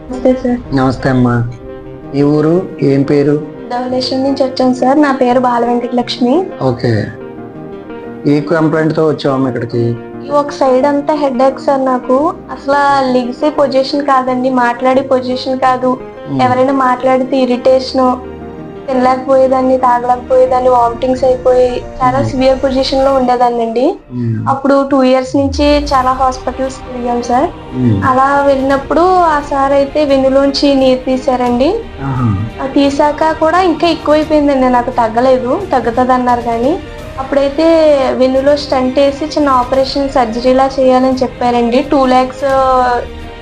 నమస్తే సార్. నమస్తే అమ్మా. ఈ ఊరు ఏం పేరు? ధవళేశ్వరం నుంచి వచ్చాను సార్. నా పేరు బాల వెంకటలక్ష్మి. ఓకే. ఏ కంప్లైంట్ తో వచ్చావమ్మా ఇక్కడికి? ఒక సైడ్ అంతా హెడ్ ఏక్ సార్. నాకు అసలు లిగ్సే పొజిషన్ కాదండి, మాట్లాడే పొజిషన్ కాదు. ఎవరైనా మాట్లాడితే ఇరిటేషన్, తినలేకపోయేదాన్ని, తాగలేకపోయేదాన్ని, వామిటింగ్స్ అయిపోయి చాలా సివియర్ పొజిషన్ లో ఉండేదాన్ని అండి. అప్పుడు 2 years నుంచి చాలా హాస్పిటల్స్ తిరిగాం సార్. అలా వెళ్ళినప్పుడు ఆ సార్ అయితే వెన్నులోంచి నీరు తీసారండి. తీసాక కూడా ఇంకా ఎక్కువైపోయిందండి, నాకు తగ్గలేదు. తగ్గుతుంది అన్నారు కానీ అప్పుడైతే వెన్నులో స్టంట్ వేసి చిన్న ఆపరేషన్ సర్జరీలా చేయాలని చెప్పారండి. 2 lakhs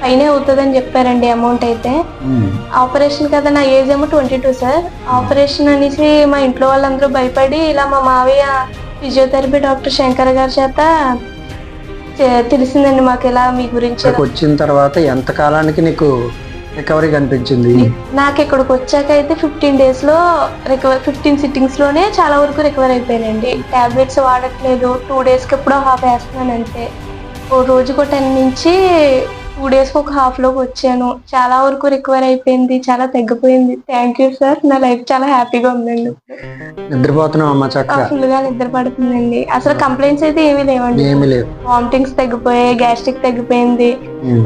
పైనే అవుతుందని చెప్పారండి అమౌంట్ అయితే. ఆపరేషన్ కదా, నా ఏజ్ ఏమో 22 సార్. ఆపరేషన్ అనేసి మా ఇంట్లో వాళ్ళందరూ భయపడి, ఇలా మా మావయ్య ఫిజియోథెరపీ డాక్టర్ శంకర్ గారి చేత తెలిసిందండి మాకు ఇలా మీ గురించి. వచ్చిన తర్వాత ఎంత కాలానికి నీకు రికవరీ కనిపించింది? నాకు ఇక్కడికి వచ్చాక అయితే 15 days లో రికవర్, 15 sittings లోనే చాలా వరకు రికవర్ అయిపోయానండి. టాబ్లెట్స్ వాడట్లేదు. 2 daysకి ఎప్పుడో హాఫ్ వేస్తున్నాను అంతే. ఓ రోజుకు 10 నుంచి 2 daysకి ఒక హాఫ్ లోకి వచ్చాను. చాలా వరకు రికవర్ అయిపోయింది, చాలా తగ్గిపోయింది. Thank you sir. నా లైఫ్ చాలా హ్యాపీగా ఉందండి. నిద్రపోతున్నావు అమ్మా చక్కగా? ఫుల్ గా నిద్ర పడుతుందండి. అసలు కంప్లైంట్స్ అయితే ఏమీ లేవండి. వామిటింగ్స్ తగ్గిపోయాయి, గ్యాస్ట్రిక్ తగ్గిపోయింది,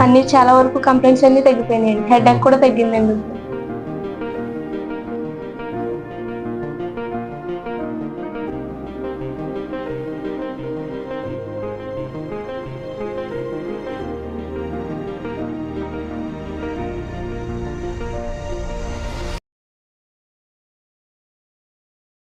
అన్ని చాలా వరకు కంప్లైంట్స్ అన్ని తగ్గిపోయినాయండి. హెడ్ ఏక్ కూడా తగ్గిందండి.